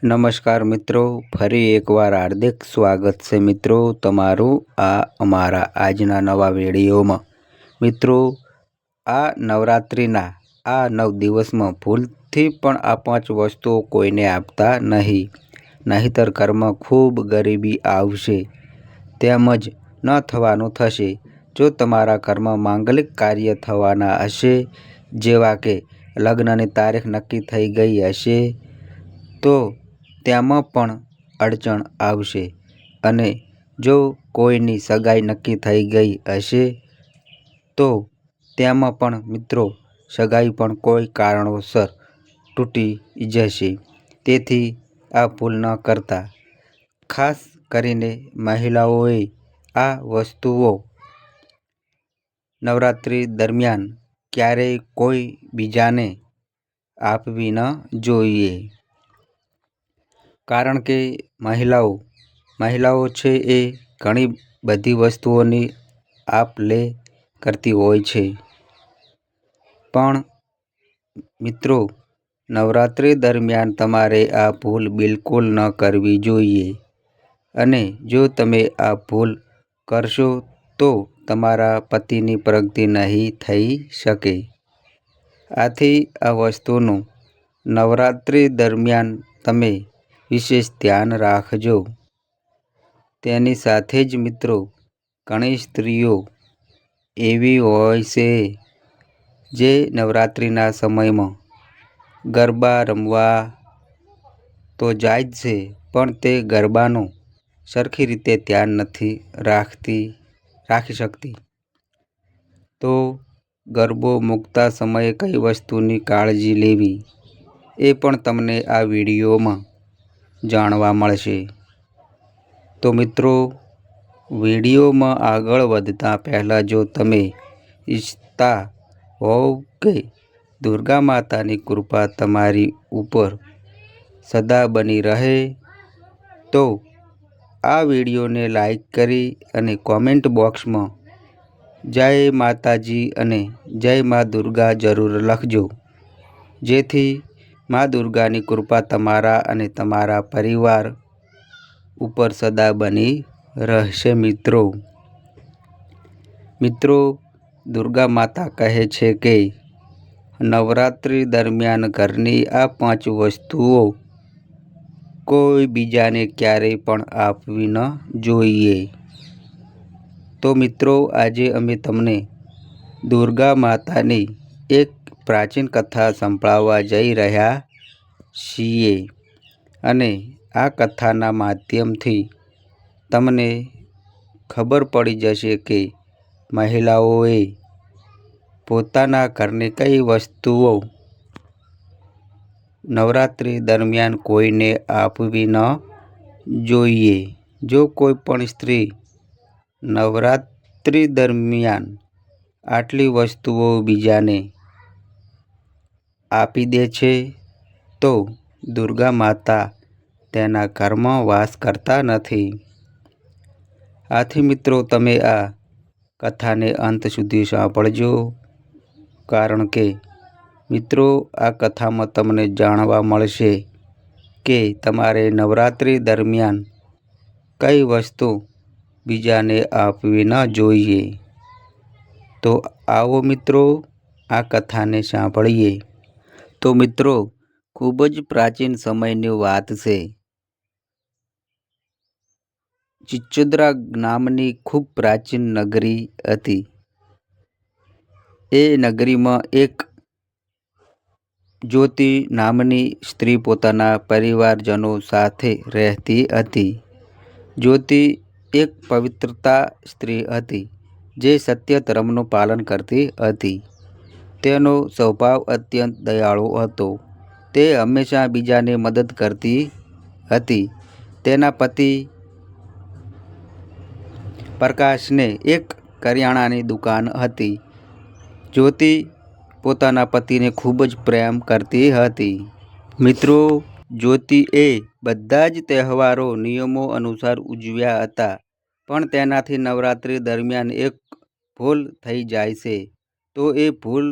નમસ્કાર મિત્રો, ફરી એકવાર હાર્દિક સ્વાગત છે મિત્રો તમારું અમારા આજના નવા વિડીયોમાં। મિત્રો, આ નવરાત્રિના આ 9 દિવસમાં ભૂલથી પણ આ 5 વસ્તુઓ કોઈને આપતા નહીં, નહીંતર ઘરમાં ખૂબ ગરીબી આવશે તેમજ ન થવાનું થશે। જો તમારા ઘરમાં માંગલિક કાર્ય થવાના હશે, જેવા કે લગ્નની તારીખ નક્કી થઈ ગઈ હશે, તો તેમાં પણ અડચણ આવશે। અને જો કોઈની સગાઈ નક્કી થઈ ગઈ હશે, તો તેમાં પણ મિત્રો સગાઈ પણ કોઈ કારણોસર તૂટી જશે। તેથી આ ભૂલ ન કરતા। ખાસ કરીને મહિલાઓએ આ વસ્તુઓ નવરાત્રિ દરમિયાન ક્યારેય કોઈ બીજાને આપવી ન જોઈએ, કારણ કે મહિલાઓ છે એ ઘણી બધી વસ્તુઓની આપ લે કરતી હોય છે। પણ મિત્રો, નવરાત્રિ દરમિયાન તમારે આ ભૂલ બિલકુલ ન કરવી જોઈએ। અને જો તમે આ ભૂલ કરશો તો તમારા પતિની પ્રગતિ નહીં થઈ શકે। આથી આ વસ્તુનું નવરાત્રિ દરમિયાન તમે વિશેષ ધ્યાન રાખજો। તેની સાથે જ મિત્રો, ઘણી સ્ત્રીઓ એવી હોય છે જે નવરાત્રિના સમયમાં ગરબા રમવા તો જાય જ છે, પણ તે ગરબાનું સરખી રીતે ધ્યાન નથી રાખી શકતી। તો ગરબો મૂકતા સમયે કઈ વસ્તુની કાળજી લેવી એ પણ તમને આ વિડીયોમાં જાણવા મળશે। તો મિત્રો, વિડીયોમાં આગળ વધતા પહેલાં જો તમે ઈચ્છતા હોવ કે દુર્ગા માતાની કૃપા તમારી ઉપર સદા બની રહે, તો આ વિડીયોને લાઈક કરી અને કોમેન્ટ બોક્સમાં જય માતાજી અને જય મા દુર્ગા જરૂર લખજો, જેથી મા દુર્ગાની કૃપા તમારા અને તમારા પરિવાર ઉપર સદા બની રહેશે। મિત્રો, દુર્ગા માતા કહે છે કે નવરાત્રિ દરમિયાન ઘરની આ 5 વસ્તુઓ કોઈ બીજાને ક્યારેય પણ આપવી ન જોઈએ। તો મિત્રો, આજે અમે તમને દુર્ગા માતાની એક પ્રાચીન કથા સંભળાવવા જઈ રહ્યા છીએ। અને આ કથાના માધ્યમથી તમને ખબર પડી જશે કે મહિલાઓએ પોતાના ઘરની કઈ વસ્તુઓ નવરાત્રિ દરમિયાન કોઈને આપવી ન જોઈએ। જો કોઈ પણ સ્ત્રી નવરાત્રિ દરમિયાન આટલી વસ્તુઓ બીજાને આપી દે છે, તો દુર્ગા માતા તેના ઘરમાં વાસ કરતા નથી। આથી મિત્રો, તમે આ કથાને અંત સુધી સાંભળજો, કારણ કે મિત્રો, આ કથામાં તમને જાણવા મળશે કે તમારે નવરાત્રિ દરમિયાન કઈ વસ્તુ બીજાને આપવી ન જોઈએ। તો આવો મિત્રો, આ કથાને સાંભળીએ। તો મિત્રો, ખૂબ જ પ્રાચીન સમયની વાત છે। ચિચોદરા નામની ખૂબ પ્રાચીન નગરી હતી। એ નગરીમાં એક જ્યોતિ નામની સ્ત્રી પોતાના પરિવારજનો સાથે રહેતી હતી। જ્યોતિ એક પવિત્રતા સ્ત્રી હતી, જે સત્ય ધર્મનું પાલન કરતી હતી। તેનો સ્વભાવ અત્યંત દયાળુ હતો। તે હંમેશા બીજાને મદદ કરતી હતી। તેના પતિ પ્રકાશને એક કરિયાણાની દુકાન હતી। જ્યોતિ પોતાના પતિને ખૂબ જ પ્રેમ કરતી હતી। મિત્રો, જ્યોતિએ બધા જ તહેવારો નિયમો અનુસાર ઉજવ્યા હતા, પણ તેનાથી નવરાત્રિ દરમિયાન એક ભૂલ થઈ જાય છે। તો એ ભૂલ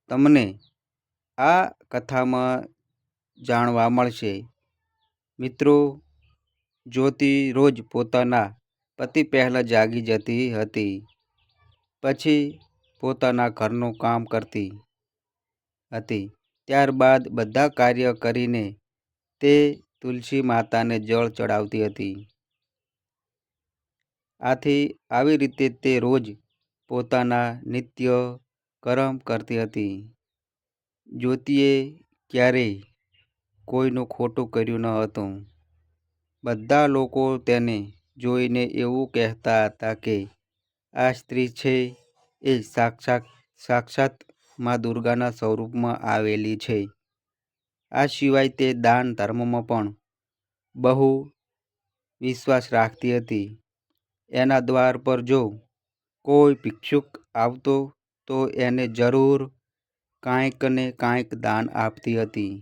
તમને આ કથામાં જાણવા મળશે। મિત્રો, જ્યોતિ રોજ પોતાના પતિ પહેલાં જાગી જતી હતી. પછી પોતાના ઘરનું કામ કરતી હતી. ત્યારબાદ બધા કાર્ય કરીને તે તુલસી માતાને જળ ચડાવતી હતી. આથી આવી રીતે તે રોજ પોતાના નિત્ય કર્મ કરતી હતી. જ્યોતિએ ક્યારેય કોઈનું ખોટું કર્યું ન હતું. બધા લોકો તેને જોઈને એવું કહેતા હતા કે આ સ્ત્રી છે એ સાક્ષાત મા દુર્ગાના સ્વરૂપમાં આવેલી છે. આ સિવાય તે દાન ધર્મમાં પણ બહુ વિશ્વાસ રાખતી હતી. એના દ્વાર પર જો કોઈ ભિક્ષુક આવતો તો એને જરૂર કાંઈક ને કાંઈક દાન આપતી હતી.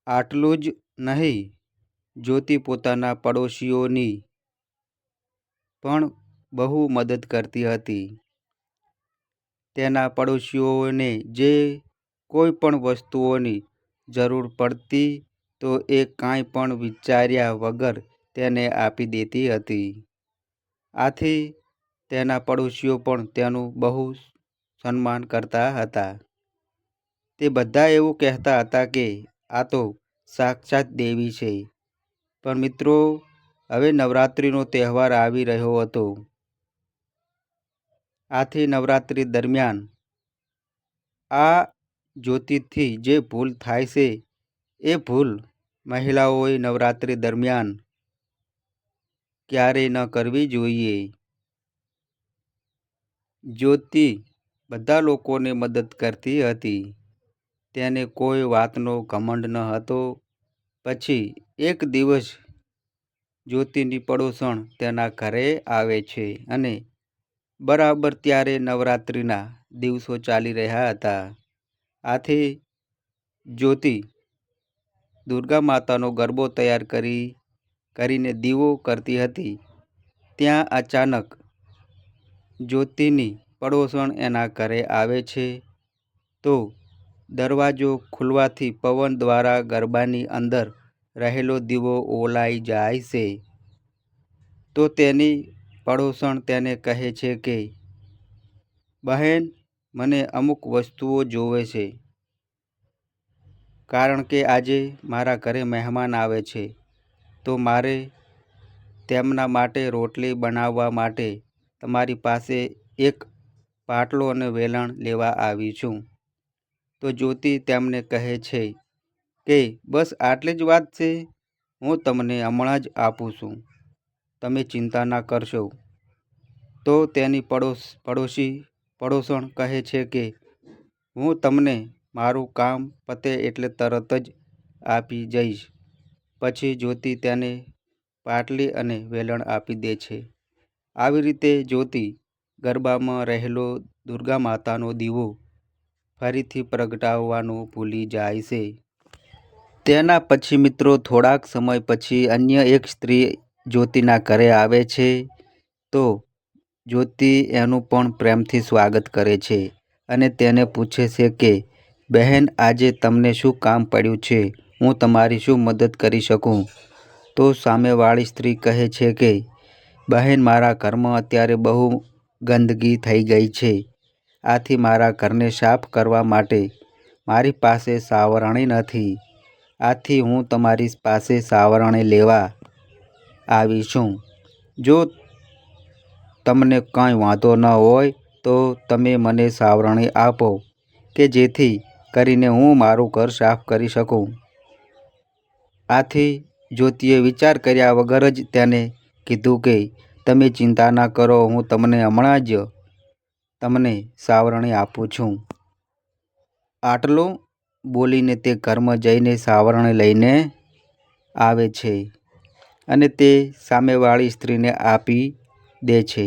આટલું જ નહીં, જ્યોતિ પોતાના પડોશીઓની પણ બહુ મદદ કરતી હતી. તેના પડોશીઓને જે કોઈ પણ વસ્તુઓની જરૂર પડતી તો એ કાંઈ પણ વિચાર્યા વગર તેને આપી દેતી હતી. આથી તેના પડોશીઓ પણ તેનું બહુ સન્માન કરતા હતા. તે બધા એવું કહેતા હતા કે આ તો સાક્ષાત દેવી છે. પણ મિત્રો, હવે નવરાત્રિનો તહેવાર આવી રહ્યો હતો. આથી નવરાત્રિ દરમિયાન આ જ્યોતિથી જે ભૂલ થાય છે એ ભૂલ મહિલાઓએ નવરાત્રિ દરમિયાન ક્યારેય ન કરવી જોઈએ. જ્યોતિ બધા લોકોને મદદ કરતી હતી. તેને કોઈ વાતનો ઘમંડ ન હતો. પછી એક દિવસ જ્યોતિની પડોશણ તેના ઘરે આવે છે અને બરાબર ત્યારે નવરાત્રિના દિવસો ચાલી રહ્યા હતા. આથી જ્યોતિ દુર્ગા માતાનો ગરબો તૈયાર કરીને દીવો કરતી હતી. ત્યાં અચાનક જ્યોતિની પડોશણ એના ઘરે આવે છે તો દરવાજો ખુલવાથી પવન દ્વારા ગરબાની અંદર રહેલો દીવો ઓલાઈ જાય છે. તો તેની પડોશણ તેને કહે છે કે બહેન, મને અમુક વસ્તુઓ જોવે છે. કારણ કે આજે મારા ઘરે મહેમાન આવે છે તો મારે તેમના માટે રોટલી બનાવવા માટે તમારી પાસે એક પાટલો અને વેલણ લેવા આવી છું. તો જ્યોતિ તેમને કહે છે કે બસ આટલી જ વાત છે, હું તમને હમણાં જ આપું છું, તમે ચિંતા ના કરશો. તો તેની પડોશણ કહે છે કે હું તમને મારું કામ પતે એટલે તરત જ આપી જઈશ. પછી જ્યોતિ તેને પાટલી અને વેલણ આપી દે છે. આવી રીતે જ્યોતિ ગરબામાં રહેલો દુર્ગા માતાનો દીવો ફરીથી પ્રગટાવવાનું ભૂલી જાય છે. તેના પછી મિત્રો, થોડાક સમય પછી અન્ય એક સ્ત્રી જ્યોતિના ઘરે આવે છે. તો જ્યોતિ એનું પણ પ્રેમથી સ્વાગત કરે છે અને તેને પૂછે છે કે બહેન, આજે તમને શું કામ પડ્યું છે? હું તમારી શું મદદ કરી શકું? તો સામેવાળી સ્ત્રી કહે છે કે બહેન, મારા ઘરમાં અત્યારે બહુ ગંદકી થઈ ગઈ છે. આથી મારા ઘરને સાફ કરવા માટે મારી પાસે સાવરણી નથી. આથી હું તમારી પાસે સાવરણી લેવા આવી છું. જો તમને કાંઈ વાંધો ન હોય તો તમે મને સાવરણી આપો કે જેથી કરીને હું મારું ઘર સાફ કરી શકું. આથી જ્યોતિએ વિચાર કર્યા વગર જ તેને કીધું કે તમે ચિંતા ના કરો, હું તમને હમણાં જ તમને સાવરણી આપું છું. આટલું બોલીને તે ઘરમાં જઈને સાવરણી લઈને આવે છે અને તે સામેવાળી સ્ત્રીને આપી દે છે.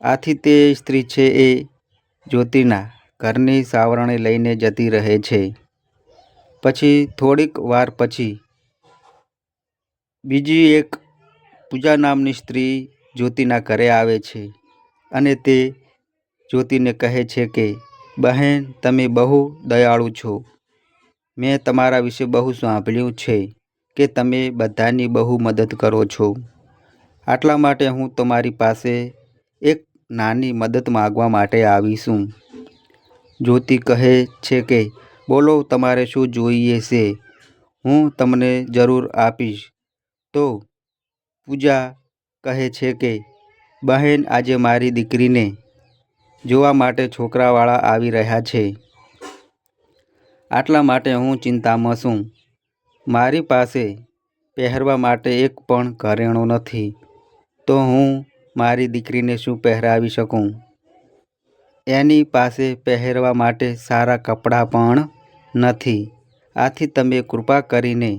આથી તે સ્ત્રી છે એ જ્યોતિના ઘરની સાવરણી લઈને જતી રહે છે. પછી થોડીક વાર પછી બીજી એક પૂજા નામની સ્ત્રી જ્યોતિના ઘરે આવે છે અને તે જ્યોતિને કહે છે કે બહેન, તમે બહુ દયાળુ છો. મેં તમારા વિશે બહુ સાંભળ્યું છે કે તમે બધાની બહુ મદદ કરો છો. આટલા માટે હું તમારી પાસે એક નાની મદદ માગવા માટે આવી છું. જ્યોતિ કહે છે કે બોલો, તમારે શું જોઈએ છે? હું તમને જરૂર આપીશ. તો પૂજા કહે છે કે બહેન, આજે મારી દીકરીને જોવા માટે છોકરાવાળા આવી રહ્યા છે. આટલા માટે હું ચિંતામાં છું. મારી પાસે પહેરવા માટે એક પણ ઘરેણું નથી, તો હું મારી દીકરીને શું પહેરાવી શકું? એની પાસે પહેરવા માટે સારા કપડાં પણ નથી. આથી તમે કૃપા કરીને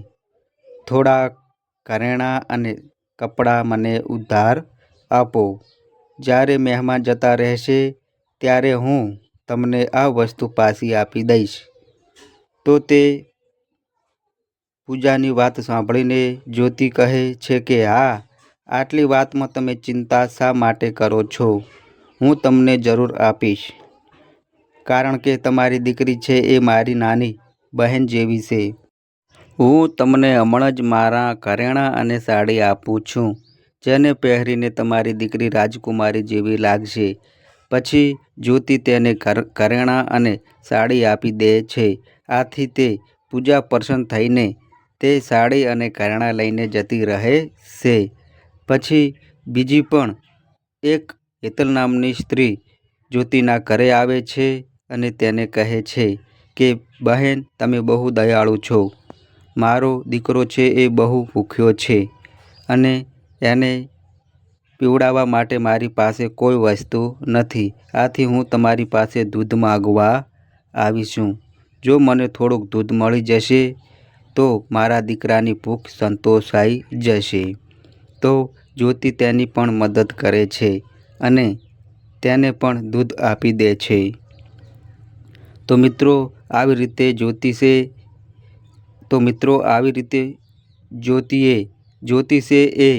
થોડા ઘરેણાં અને કપડાં મને ઉધાર આપો. જ્યારે મહેમાન જતા રહેશે ત્યારે હું તમને આ વસ્તુ પાછી આપી દઈશ. તો તે પૂજાની વાત સાંભળીને જ્યોતિ કહે છે કે હા, આટલી વાતમાં તમે ચિંતા શા માટે કરો છો? હું તમને જરૂર આપીશ. કારણ કે તમારી દીકરી છે એ મારી નાની બહેન જેવી છે. હું તમને હમણાં જ મારા ઘરેણાં અને સાડી આપું છું, જેને પહેરીને તમારી દીકરી રાજકુમારી જેવી લાગશે. પછી જ્યોતિ તેને ઘરેણાં અને સાડી આપી દે છે. આથી તે પૂજા પ્રસન્ન થઈને તે સાડી અને ઘરેણાં લઈને જતી રહે છે. પછી બીજી પણ એક હેતલ નામની સ્ત્રી જ્યોતિના ઘરે આવે છે અને તેને કહે છે કે બહેન, તમે બહુ દયાળુ છો. મારો દીકરો છે એ બહુ ભૂખ્યો છે અને એને પીવડાવવા માટે મારી પાસે કોઈ વસ્તુ નથી. આથી હું તમારી પાસે દૂધ માગવા આવી છું. જો મને થોડુંક દૂધ મળી જશે તો મારા દીકરાની ભૂખ સંતોષાઈ જશે. તો જ્યોતિ તેની પણ મદદ કરે છે અને તેને પણ દૂધ આપી દે છે. તો મિત્રો આવી રીતે જ્યોતિ છે એ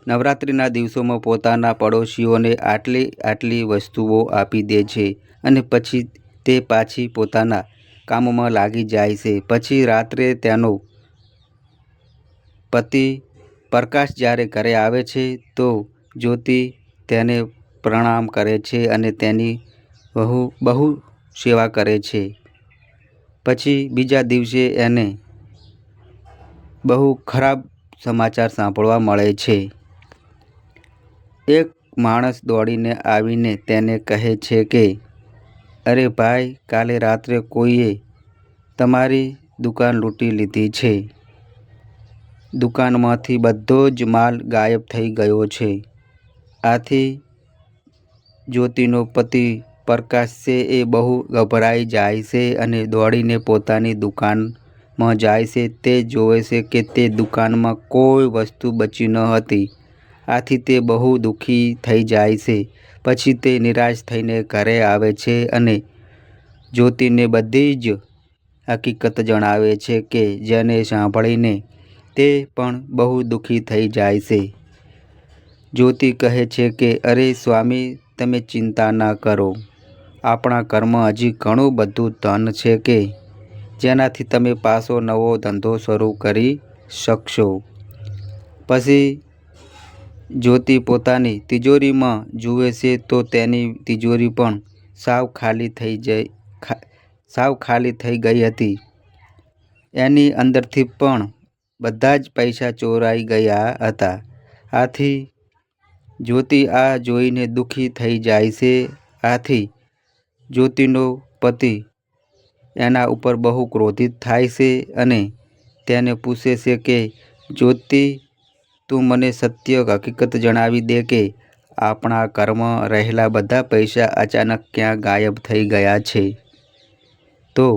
નવરાત્રિના દિવસોમાં પોતાના પડોશીઓને આટલી વસ્તુઓ આપી દે છે અને પછી તે પાછી પોતાના કામમાં લાગી જાય છે. પછી રાત્રે તેનો પતિ પ્રકાશ જ્યારે ઘરે આવે છે તો જ્યોતિ તેને પ્રણામ કરે છે અને તેની બહુ સેવા કરે છે. પછી બીજા દિવસે એને બહુ ખરાબ સમાચાર સાંભળવા મળે છે. એક માણસ દોડીને આવીને તેને કહે છે કે અરે ભાઈ, કાલે રાત્રે કોઈએ તમારી દુકાન લૂંટી લીધી છે. દુકાનમાંથી બધો જ માલ ગાયબ થઈ ગયો છે. આથી જ્યોતિનો પતિ પ્રકાશ છે એ બહુ ગભરાઈ જાય છે અને દોડીને પોતાની દુકાનમાં જાય છે. તે જોવે છે કે તે દુકાનમાં કોઈ વસ્તુ બચી ન હતી. આથી તે બહુ દુઃખી થઈ જાય છે. પછી તે નિરાશ થઈને ઘરે આવે છે અને જ્યોતિને બધી જ હકીકત જણાવે છે કે જેને સાંભળીને તે પણ બહુ દુઃખી થઈ જાય છે. જ્યોતિ કહે છે કે અરે સ્વામી, તમે ચિંતા ના કરો. આપણા ઘરમાં હજી ઘણું બધું ધન છે કે જેનાથી તમે પાછો નવો ધંધો શરૂ કરી શકશો. પછી જ્યોતિ પોતાની તિજોરીમાં જુએ છે તો તેની તિજોરી પણ સાવ ખાલી થઈ ગઈ હતી. એની અંદરથી પણ બધા જ પૈસા ચોરાઈ ગયા હતા. આથી જ્યોતિ આ જોઈને દુઃખી થઈ જાય છે. આથી જ્યોતિનો પતિ એના ઉપર બહુ ક્રોધિત થાય છે અને તેને પૂછે છે કે જ્યોતિ, તું મને સત્ય હકીકત જણાવી દે કે આપણા ઘરમાં રહેલા બધા પૈસા અચાનક ક્યાં ગાયબ થઈ ગયા છે? તો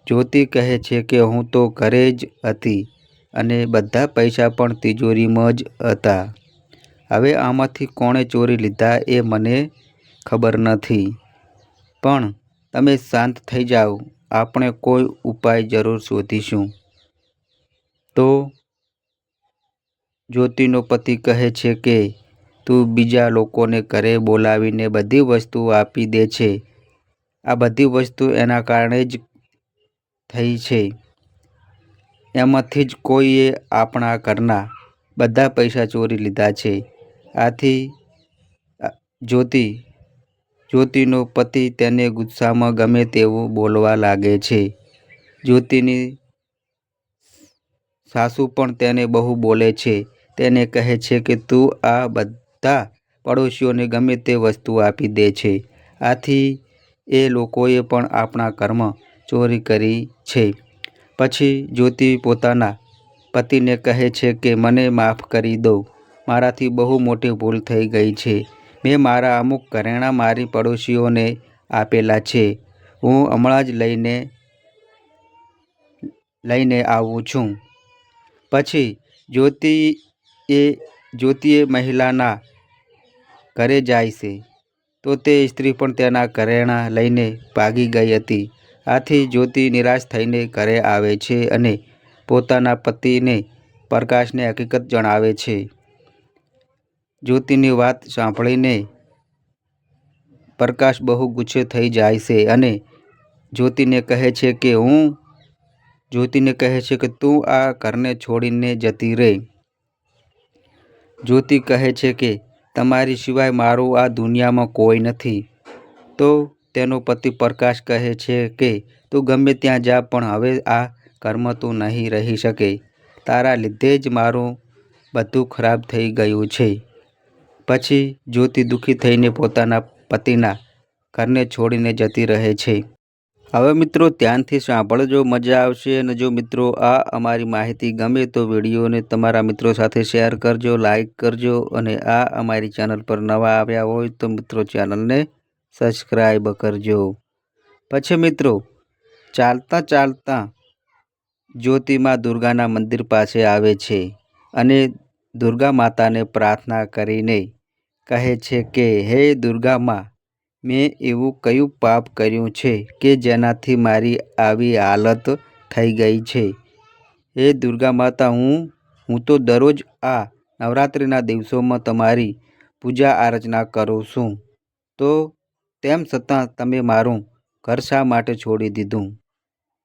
જ્યોતિ કહે છે કે હું તો ઘરે જ હતી અને બધા પૈસા પણ તિજોરીમાં જ હતા. હવે આમાંથી કોણે ચોરી લીધા એ મને ખબર નથી. પણ તમે શાંત થઈ જાઓ, આપણે કોઈ ઉપાય જરૂર શોધીશું. તો જ્યોતિનો પતિ કહે છે કે તું બીજા લોકોને ઘરે બોલાવીને બધી વસ્તુઓ આપી દે છે. આ બધી વસ્તુ એના કારણે જ થઈ છે. એમાંથી જ કોઈએ આપણા ઘરના બધા પૈસા ચોરી લીધા છે. આથી જ્યોતિનો પતિ તેને ગુસ્સામાં ગમે તેવું બોલવા લાગે છે. જ્યોતિની સાસુ પણ તેને બહુ બોલે છે. તેને કહે છે કે તું આ બધા પડોશીઓને ગમે તે વસ્તુ આપી દે છે. આથી એ લોકોએ પણ આપણા ઘરમાં ચોરી કરી છે. પછી જ્યોતિ પોતાના પતિને કહે છે કે મને માફ કરી દો, મારાથી બહુ મોટી ભૂલ થઈ ગઈ છે. મેં મારા અમુક ઘરેણાં મારી પડોશીઓને આપેલા છે. હું હમણાં જ લઈને આવું છું. પછી જ્યોતિએ મહિલાના ઘરે જાય છે તો તે સ્ત્રી પણ તેના ઘરેણાં લઈને ભાગી ગઈ હતી. આથી જ્યોતિ નિરાશ થઈને ઘરે આવે છે અને પોતાના પતિને પ્રકાશને હકીકત જણાવે છે. જ્યોતિની વાત સાંભળીને પ્રકાશ બહુ ગુસ્સે થઈ જાય છે અને જ્યોતિને કહે છે કે તું આ ઘરને છોડીને જતી રહે. જ્યોતિ કહે છે કે તમારી સિવાય મારું આ દુનિયામાં કોઈ નથી. તો તેનો પતિ પ્રકાશ કહે છે કે તું ગમે ત્યાં જા, પણ હવે આ ઘરમાં તું નહીં રહી શકે. તારા લીધે જ મારું બધું ખરાબ થઈ ગયું છે. પછી જ્યોતિ દુઃખી થઈને પોતાના પતિના ઘરને છોડીને જતી રહે છે. હવે મિત્રો ધ્યાનથી સાંભળજો, મજા આવશે. અને જો મિત્રો આ અમારી માહિતી ગમે તો વિડીયોને તમારા મિત્રો સાથે શેર કરજો, લાઈક કરજો. અને આ અમારી ચેનલ પર નવા આવ્યા હોય તો મિત્રો ચેનલને સબસ્ક્રાઈબ કરજો. પછી મિત્રો ચાલતા જ્યોતિ માં દુર્ગાના મંદિર પાસે આવે છે અને દુર્ગા માતાને પ્રાર્થના કરીને કહે છે કે હે દુર્ગા માં, મેં એવું કયું પાપ કર્યું છે કે જેનાથી મારી આવી હાલત થઈ ગઈ છે? હે દુર્ગા માતા, હું તો દરરોજ આ નવરાત્રિના દિવસોમાં તમારી પૂજા આરાધના કરું છું, તો તેમ છતાં તમે મારું ઘર શા માટે છોડી દીધું?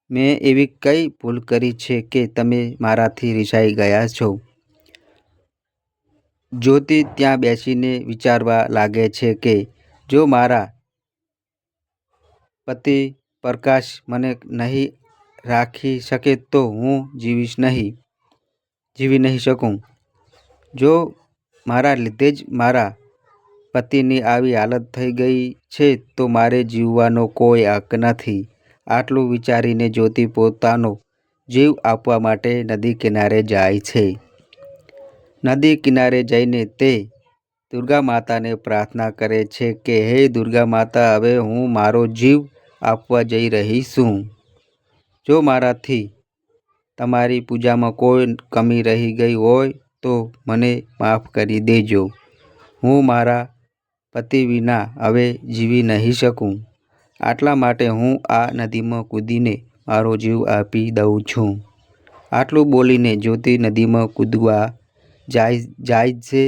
મેં એવી કઈ ભૂલ કરી છે કે તમે મારાથી રિસાઈ ગયા છો? જ્યોતિ ત્યાં બેસીને વિચારવા લાગે છે કે જો મારા પતિ પ્રકાશ મને નહીં રાખી શકે તો હું જીવી નહીં શકું. જો મારા લીધે જ મારા પતિની આવી હાલત થઈ ગઈ છે તો મારે જીવવાનો કોઈ હક નથી. આટલું વિચારીને જ્યોતિ પોતાનો જીવ આપવા માટે નદી કિનારે જાય છે. નદી કિનારે જઈને તે દુર્ગા માતાને પ્રાર્થના કરે છે કે હે દુર્ગા માતા, હવે હું મારો જીવ આપવા જઈ રહી છું. જો મારાથી તમારી પૂજામાં કોઈ કમી રહી ગઈ હોય તો મને માફ કરી દેજો. હું મારા પતિ વિના હવે જીવી નહીં શકું. આટલા માટે હું આ નદીમાં કૂદીને મારો જીવ આપી દઉં છું. આટલું બોલીને જ્યોતિ નદીમાં કૂદવા જાય છે.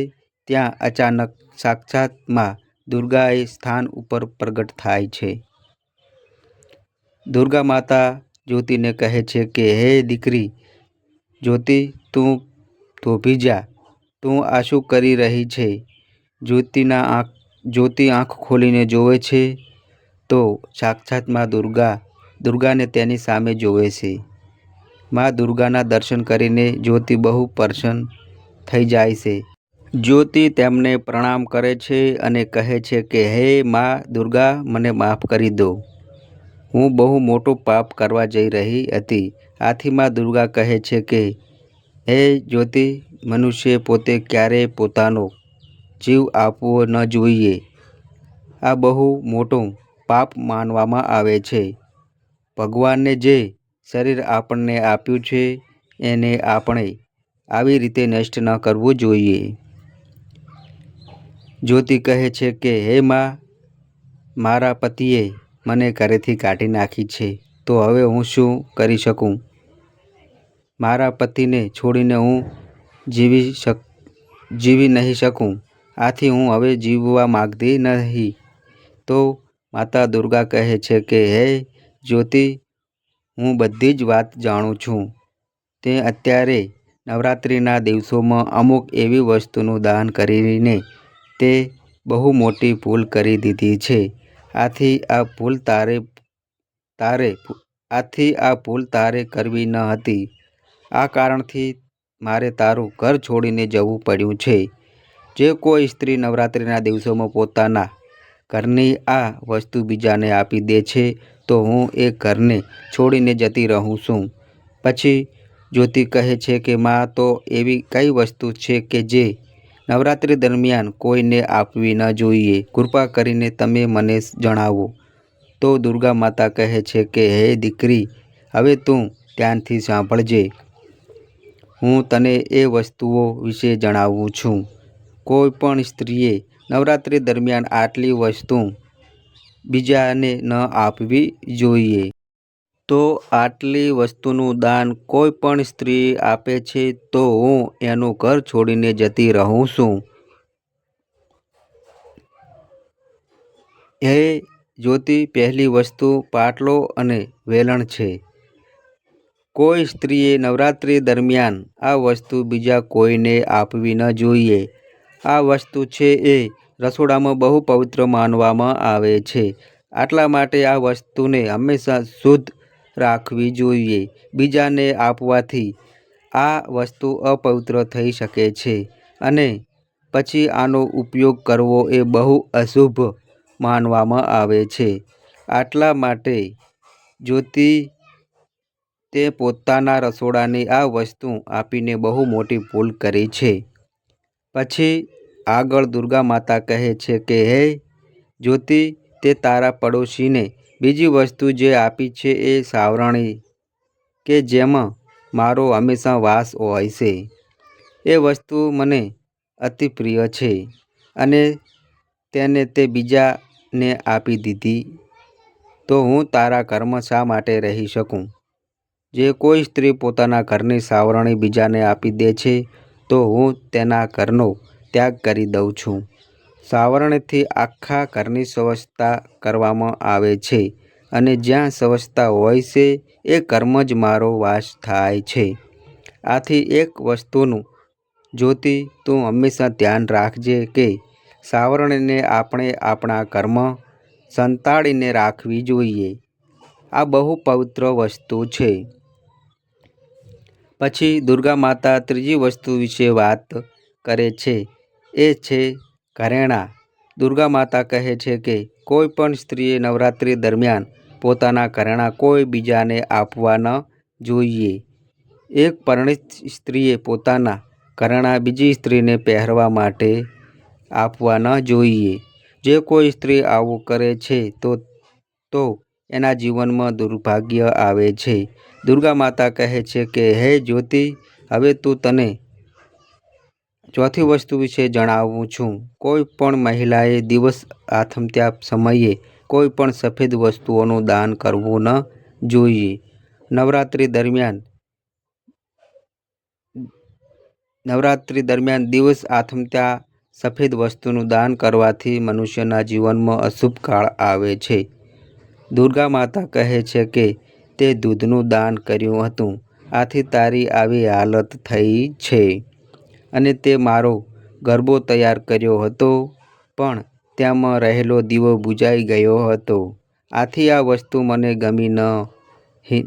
ત્યાં અચાનક સાક્ષાત માં દુર્ગા એ સ્થાન ઉપર પ્રગટ થાય છે. દુર્ગા માતા જ્યોતિને કહે છે કે હે દીકરી જ્યોતિ, તું થોભી જા, તું આ શું કરી રહી છે? જ્યોતિ આંખ ખોલીને જોવે છે તો સાક્ષાત માં દુર્ગાને તેની સામે જોવે છે. માં દુર્ગાના દર્શન કરીને જ્યોતિ બહુ પ્રસન્ન થઈ જાય છે. જ્યોતિ તેમને પ્રણામ કરે છે અને કહે છે કે હે માં દુર્ગા, મને માફ કરી દો. હું બહુ મોટું પાપ કરવા જઈ રહી હતી. આથી માં દુર્ગા કહે છે કે હે જ્યોતિ, મનુષ્ય પોતે ક્યારેય પોતાનો જીવ આપવો ન જોઈએ. આ બહુ મોટું પાપ માનવામાં આવે છે. ભગવાને જે શરીર આપણને આપ્યું છે એને આપણે આવી રીતે નષ્ટ ન કરવું જોઈએ. જ્યોતિ કહે છે કે હે માં, મારા પતિએ મને ઘરેથી કાઢી નાખી છે, તો હવે હું શું કરી શકું? મારા પતિને છોડીને હું જીવી નહીં શકું. આથી હું હવે જીવવા માંગતી નહીં. તો માતા દુર્ગા કહે છે કે હે જ્યોતિ, હું બધી જ વાત જાણું છું. તે અત્યારે નવરાત્રિના દિવસોમાં અમુક એવી વસ્તુનું દાન કરીને તે બહુ મોટી ભૂલ કરી દીધી છે. આથી આ ભૂલ તારે કરવી ન હતી. આ કારણથી મારે તારું ઘર છોડીને જવું પડ્યું છે. જે કોઈ સ્ત્રી નવરાત્રિના દિવસોમાં પોતાના ઘરની આ વસ્તુ બીજાને આપી દે છે તો હું એ ઘરને છોડીને જતી રહું છું. પછી જ્યોતિ કહે છે કે માં, તો એવી કઈ વસ્તુ છે કે જે નવરાત્રિ દરમિયાન કોઈને આપવી ન જોઈએ? કૃપા કરીને તમે મને જણાવો. તો દુર્ગા માતા કહે છે કે હે દીકરી, હવે તું ધ્યાનથી સાંભળજે. હું તને એ વસ્તુઓ વિશે જણાવું છું. કોઈ પણ સ્ત્રીએ નવરાત્રિ દરમિયાન આટલી વસ્તુ બીજાને ન આપવી જોઈએ. તો આટલી વસ્તુનું દાન કોઈ પણ સ્ત્રી આપે છે તો હું એનું ઘર છોડીને જતી રહું છું. હે જ્યોતિ, પહેલી વસ્તુ પાટલો અને વેલણ છે. કોઈ સ્ત્રીએ નવરાત્રિ દરમિયાન આ વસ્તુ બીજા કોઈને આપવી ન જોઈએ. આ વસ્તુ છે એ રસોડામાં બહુ પવિત્ર માનવામાં આવે છે. આટલા માટે આ વસ્તુને હંમેશા શુદ્ધ રાખવી જોઈએ. બીજાને આપવાથી આ વસ્તુ અપવિત્ર થઈ શકે છે અને પછી આનો ઉપયોગ કરવો એ બહુ અશુભ માનવામાં આવે છે. આટલા માટે જ્યોતિ તે પોતાના રસોડાની આ વસ્તુ આપીને બહુ મોટી ભૂલ કરી છે. પછી આગળ દુર્ગા માતા કહે છે કે હે જ્યોતિ, તે તારા પડોશીને બીજી વસ્તુ જે આપી છે એ સાવરણી કે જેમાં મારો હંમેશા વાસ હોય છે. એ વસ્તુ મને અતિ પ્રિય છે અને તેને તે બીજાને આપી દીધી તો હું તારા ઘરમાં શા માટે રહી શકું? જે કોઈ સ્ત્રી પોતાના ઘરની સાવરણી બીજાને આપી દે છે તો હું તેના ઘરનો ત્યાગ કરી દઉં છું. સાવરણીથી આખા ઘરની સ્વચ્છતા કરવામાં આવે છે અને જ્યાં સ્વચ્છતા હોય છે એ ઘરમાં જ મારો વાસ થાય છે. આથી એક વસ્તુનું જ્યોતિ તું હંમેશા ધ્યાન રાખજે કે સાવરણીને આપણે આપણા ઘરમાં સંતાડીને રાખવી જોઈએ. આ બહુ પવિત્ર વસ્તુ છે. પછી દુર્ગા માતા ત્રીજી વસ્તુ વિશે વાત કરે છે, એ છે ઘરેણાં. દુર્ગા માતા કહે છે કે કોઈ પણ સ્ત્રીએ નવરાત્રિ દરમિયાન પોતાના ઘરેણાં કોઈ બીજાને આપવા ન જોઈએ. એક પરિણીત સ્ત્રીએ પોતાના ઘરેણાં બીજી સ્ત્રીને પહેરવા માટે આપવા ન જોઈએ. જે કોઈ સ્ત્રી આવું કરે છે તો એના જીવનમાં દુર્ભાગ્ય આવે છે. દુર્ગા માતા કહે છે કે હે જ્યોતિ, હવે તને ચોથી વસ્તુ વિશે જણાવું છું. કોઈ પણ મહિલાએ દિવસ આથમત્યા સમયે કોઈ પણ સફેદ વસ્તુઓનું દાન કરવું ન જોઈએ. નવરાત્રિ દરમિયાન દિવસ આથમત્યા સફેદ વસ્તુનું દાન કરવાથી મનુષ્યના જીવનમાં અશુભ કાળ આવે છે. દુર્ગા માતા કહે છે કે તે દૂધનું દાન કર્યું હતું, આથી તારી આવી હાલત થઈ છે. અને તે મારો ગરબો તૈયાર કર્યો હતો પણ તેમાં રહેલો દીવો બુઝાઈ ગયો હતો. આથી આ વસ્તુ મને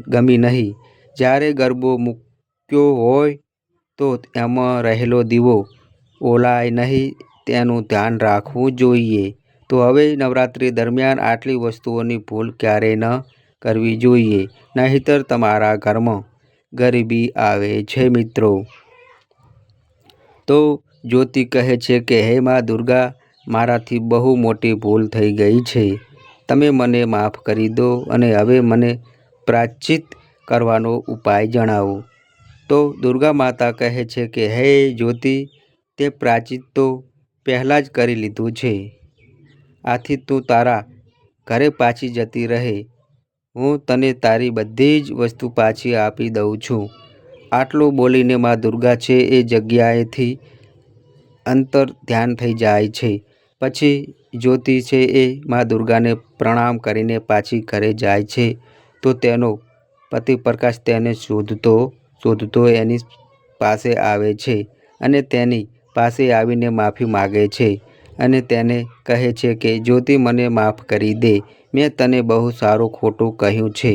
ગમી નહીં. જ્યારે ગરબો મૂક્યો હોય તો એમાં રહેલો દીવો ઓલાય નહીં, તેનું ધ્યાન રાખવું જોઈએ. તો હવે નવરાત્રિ દરમિયાન આટલી વસ્તુઓની ભૂલ ક્યારેય ન કરવી જોઈએ, નહીંતર તમારા ઘરમાં ગરીબી આવે છે મિત્રો. તો જ્યોતિ કહે છે કે હે માં દુર્ગા, મારાથી બહુ મોટી ભૂલ થઈ ગઈ છે. તમે મને માફ કરી દો અને હવે મને પ્રાયશ્ચિત કરવાનો ઉપાય જણાવો. તો દુર્ગા માતા કહે છે કે હે જ્યોતિ, તે પ્રાયશ્ચિત તો પહેલાં જ કરી લીધું છે. આથી તું તારા ઘરે પાછી જતી રહે. હું તને તારી બધી જ વસ્તુ પાછી આપી દઉં છું. આટલું બોલીને માં દુર્ગા છે એ જગ્યાએથી અંતર ધ્યાન થઈ જાય છે. પછી જ્યોતિ છે એ માં દુર્ગાને પ્રણામ કરીને પાછી ઘરે જાય છે. તો તેનો પતિ પ્રકાશ તેને શોધતો એની પાસે આવે છે અને તેની પાસે આવીને માફી માગે છે અને તેને કહે છે કે જ્યોતિ મને માફ કરી દે, મેં તને બહુ સારું ખોટું કહ્યું છે,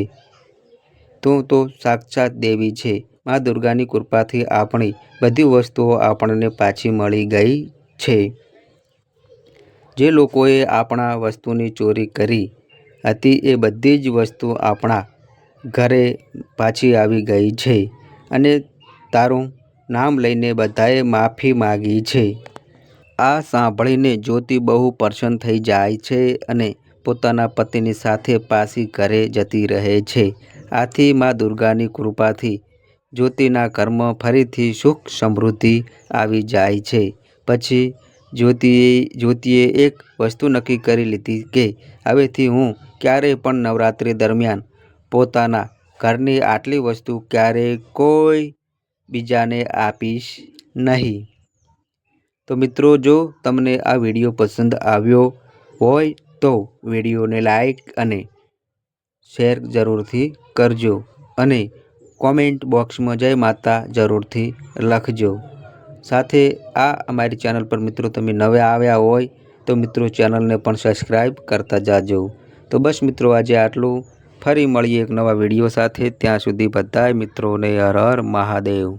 તું તો સાક્ષાત દેવી છે. મા દુર્ગાની કૃપાથી આપણી બધી વસ્તુઓ આપણને પાછી મળી ગઈ છે. જે લોકોએ આપણા વસ્તુની ચોરી કરી હતી એ બધી જ વસ્તુ આપણા ઘરે પાછી આવી ગઈ છે અને તારું નામ લઈને બધાએ માફી માગી છે. આ સાંભળીને જ્યોતિ બહુ પ્રસન્ન થઈ જાય છે અને પોતાના પતિની સાથે પાછી ઘરે જતી રહે છે. આથી મા દુર્ગાની કૃપાથી જ્યોતિના ઘરમાં ફરીથી સુખ સમૃદ્ધિ આવી જાય છે. પછી જ્યોતિએ એક વસ્તુ નક્કી કરી લીધી કે હવેથી હું ક્યારેય પણ નવરાત્રિ દરમિયાન પોતાના ઘરની આટલી વસ્તુ ક્યારેય કોઈ બીજાને આપીશ નહીં. તો મિત્રો, જો તમને આ વિડીયો પસંદ આવ્યો હોય તો વિડીયોને લાઈક અને શેર જરૂરથી કરજો અને કોમેન્ટ બોક્સમાં જય માતા જરૂરથી લખજો. સાથે આ અમારી ચેનલ પર મિત્રો તમે નવા આવ્યા હોય તો મિત્રો ચેનલને પણ સબસ્ક્રાઈબ કરતા જાજો. તો બસ મિત્રો, આજે આટલું. ફરી મળીએ એક નવા વિડીયો સાથે. ત્યાં સુધી બધાય મિત્રોને હર હર મહાદેવ.